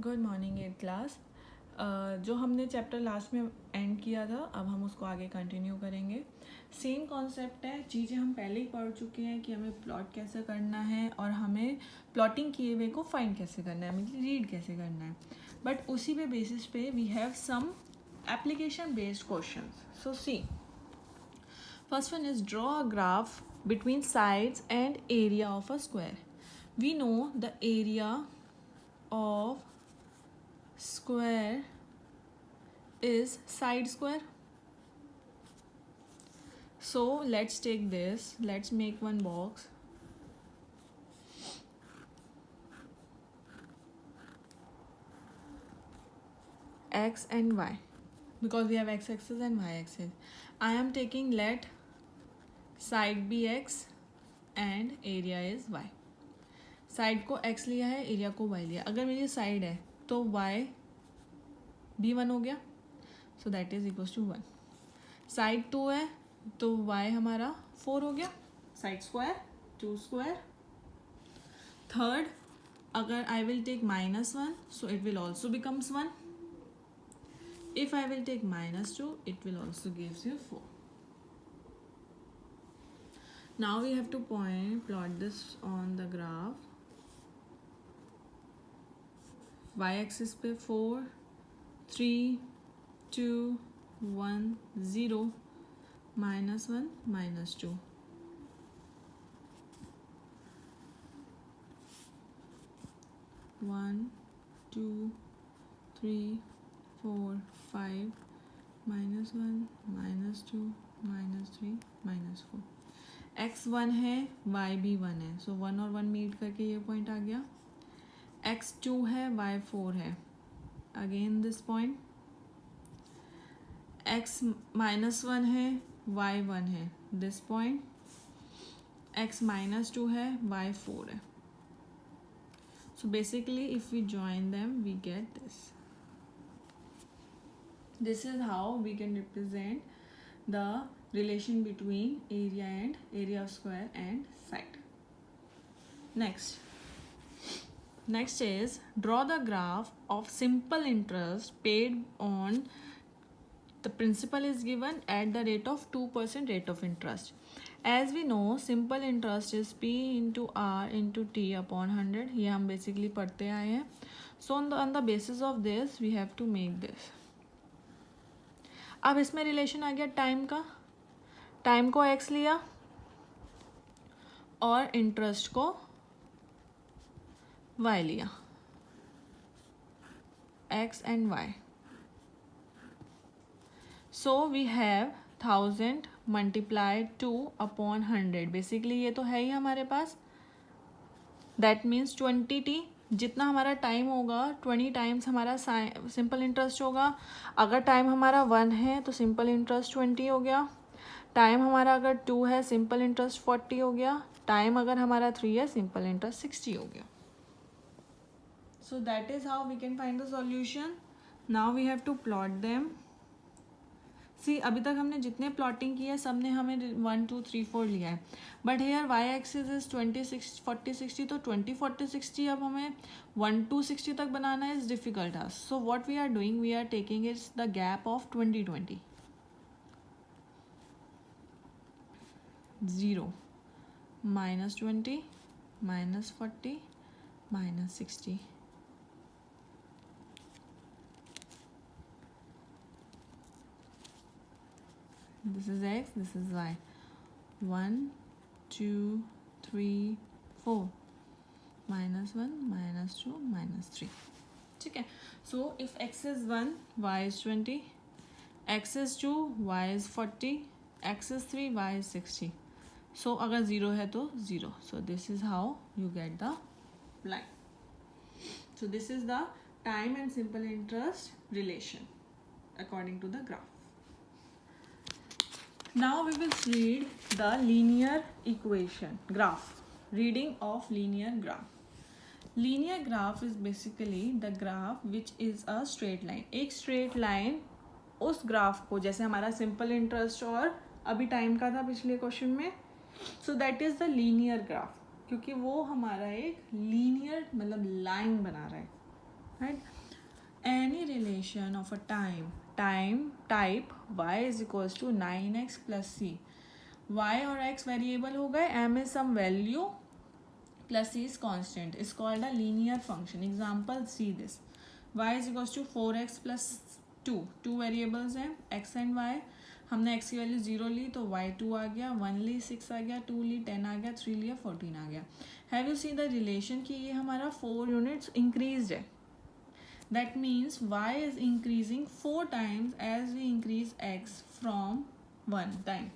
Good morning eight class. जो हमने chapter last में एंड किया था, अब हम उसको आगे कंटिन्यू करेंगे। सेम कॉन्सेप्ट है, चीज़ें हम पहले ही पढ़ चुके हैं कि हमें प्लॉट कैसे करना है और हमें प्लॉटिंग किए हुए को फाइंड कैसे करना है, मतलब रीड कैसे करना है। बट उसी पे बेसिस पे we have some application based questions. So see, first one is draw a graph between sides and area of a square. We know the area of square is side square. So let's take this, let's make one box. X and Y, because we have x axis and y axis. I am taking, let side be x and area is y. Side को x लिया है, area को y लिया। अगर मेरी side है तो y भी 1 हो गया, so that is equals to 1। Side 2 है तो y हमारा 4 हो गया, साइड स्क्वायर 2 स्क्वायर। थर्ड, अगर I will take -1, so it will also becomes 1. If I will take -2, it will also gives you 4. Now we have to plot this on the graph. Y-axis पे 4, 3, 2, 1, 0, -1, -2. One, 2, 3, 4, 5, -1, -2, -3, -4. x 1 है, y भी 1 है, सो 1 और 1 meet करके ये point आ गया। x 2 है, y 4 है, अगेन दिस पॉइंट। x -1 है, y 1 है, दिस पॉइंट। x -2 है, y 4 है. So basically if we join them we get this. This is how we can represent the relation between area and area of square and side. Next is draw the graph of simple interest paid on the principal is given at the rate of 2% rate of interest. As we know, simple interest is P into R into T upon 100. ये हम basically पढ़ते आए हैं. So on the basis of this, we have to make this. अब इसमें relation आ गया time का. Time को x लिया और इंटरेस्ट को y लिया. x and y. So we have 1000 multiply 2 upon 100. Basically ये तो है ही हमारे पास. That means 20t. जितना हमारा टाइम होगा 20 टाइम्स हमारा सिंपल इंटरेस्ट होगा. अगर टाइम हमारा 1 है तो सिंपल इंटरेस्ट 20 हो गया. टाइम हमारा अगर 2 है सिंपल इंटरेस्ट 40 हो गया. टाइम अगर हमारा 3 है सिंपल इंटरेस्ट 60 हो गया. So that is how we can find the solution. Now we have to plot them. See, अभी तक हमने जितने प्लॉटिंग की है सब ने हमें 1 2 3 4 लिया है. But here Y axis is 20 40 60. तो 20 40 60 अब हमें 1 to 60 तक बनाना है. Is difficult task. So what we are doing, we are taking its the gap of 20 20. 0 -20 -40 -60. This is x, this is y. 1 2 3 4 -1 -2 -3. ठीक है. So if x is 1, y is 20, x is 2, y is 40, x is 3, y is 60. So अगर 0 है तो 0. So this is how you get the line. So this is the time and simple interest relation according to the graph. Now we will read the linear equation graph. Reading of linear graph. Linear graph is basically the graph which is a straight line. एक straight line उस graph को, जैसे हमारा simple interest और अभी time का था पिछले क्वेश्चन में. सो that is the linear graph, क्योंकि वो हमारा एक लीनियर मतलब लाइन बना रहा है. right? Any relation of a time type y is equals to 9x plus c. y और x वेरिएबल हो गए, m is some value plus c is constant, is called a linear function. Example, see this, y is equals to 4x plus 2 variables हैं x and y. हमने x की value 0 ली तो y 2 आ गया, 1 ली 6 आ गया, 2 ली 10 आ गया, 3 लिया 14 आ गया. Have you see the relation कि ये हमारा 4 यूनिट्स इंक्रीज है. That means y is increasing 4 times as we increase x from 1 time.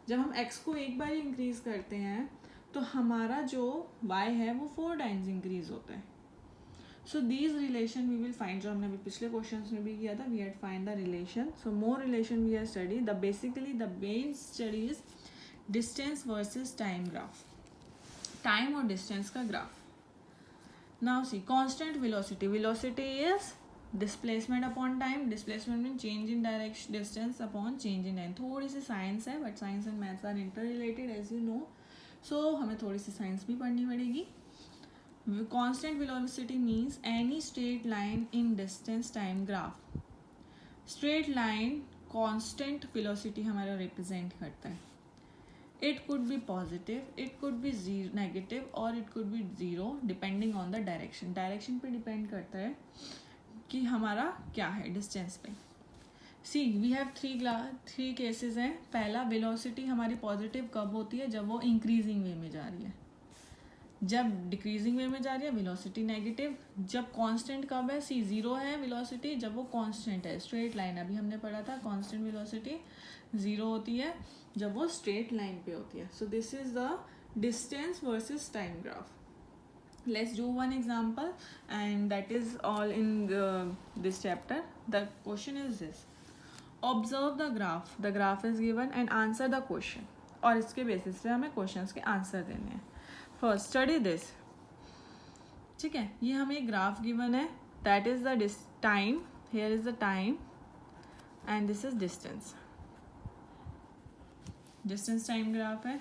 जब हम x को एक बार इंक्रीज करते हैं तो हमारा जो y है वो 4 टाइम्स इंक्रीज होता है. So these relation we will find, जो हमने अभी पिछले क्वेश्चन में भी किया था, we had find the relation. So more relation we have study. The basically the main study is distance versus time graph, time और डिस्टेंस का graph. Now see, constant velocity. Velocity is displacement upon time. Displacement means change in direction, distance upon change in time. थोड़ी सी science है, but science and maths are interrelated as you know. So हमें थोड़ी सी science भी पढ़नी पड़ेगी. Constant velocity means any straight line in distance time graph. Straight line constant velocity हमारा represent करता है. It could be positive, it could be negative or it could be 0 depending on the direction. Direction पे depend करता है कि हमारा क्या है डिस्टेंस पे. See, we have three cases हैं. पहला, velocity हमारी पॉजिटिव कब होती है? जब वो इंक्रीजिंग वे में जा रही है. जब डिक्रीजिंग वे में जा रही है वेलोसिटी नेगेटिव. जब कांस्टेंट कब है? सी 0 है वेलोसिटी जब वो कांस्टेंट है. स्ट्रेट लाइन अभी हमने पढ़ा था, कांस्टेंट वेलोसिटी 0 होती है जब वो स्ट्रेट लाइन पे होती है. सो this is the distance versus time graph. Let's do one example and that is all in this chapter. The question is this, observe the graph. The graph is given and answer the question. और इसके basis पे हमें questions के answer देने हैं. First study this. ठीक है, ये हमें एक ग्राफ गिवन है. That is the time, here is the time and this is distance. Distance time graph है.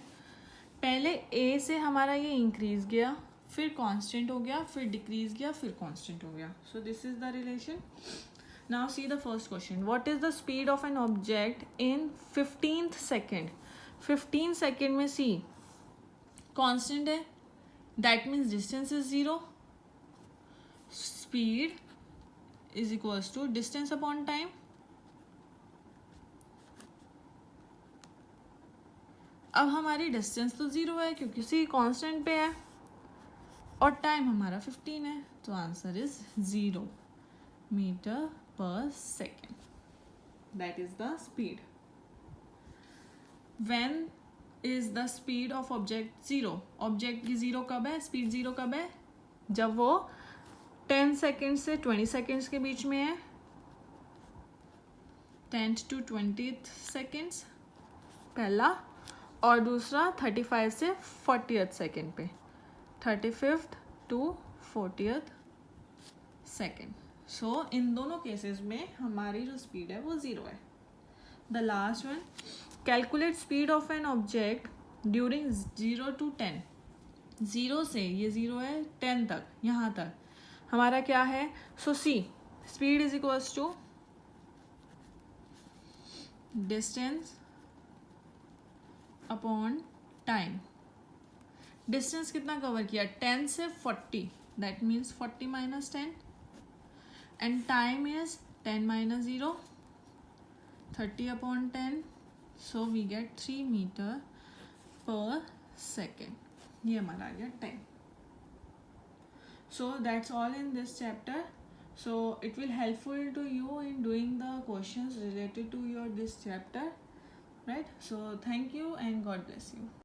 पहले ए से हमारा ये इंक्रीज गया, फिर कांस्टेंट हो गया, फिर डिक्रीज गया, फिर कांस्टेंट हो गया. So this is the relation. Now see the first question, what is the speed of an object in 15th second. 15 second में सी कांस्टेंट है, that means distance is 0. Speed is equals to distance upon time. अब हमारी distance तो 0 है क्योंकि सी constant पे है और टाइम हमारा 15 है, तो answer is 0 metre per second. That is the speed. When is the speed of object 0. Object की 0 कब है? स्पीड 0 कब है? जब वो 10 सेकेंड से 20 सेकेंड्स के बीच में है. 10 to 20 सेकेंड्स पहला, और दूसरा 35 से 40th सेकेंड पे. 35th to 40th second. सो इन दोनों केसेस में हमारी जो स्पीड है वो 0 है. The last one, calculate speed of an object during 0 to 10. 0 से, ये 0 है, 10 तक, यहाँ तक हमारा क्या है? So see speed is equals to distance upon time. Distance कितना कवर किया? 10 से 40, that means 40 minus 10 and time is 10 minus 0, 30 upon 10. So we get 3 metre per second. ये हमारा आ गया time. So that's all in this chapter. So it will helpful to you in doing the questions related to your this chapter, right? So thank you and God bless you.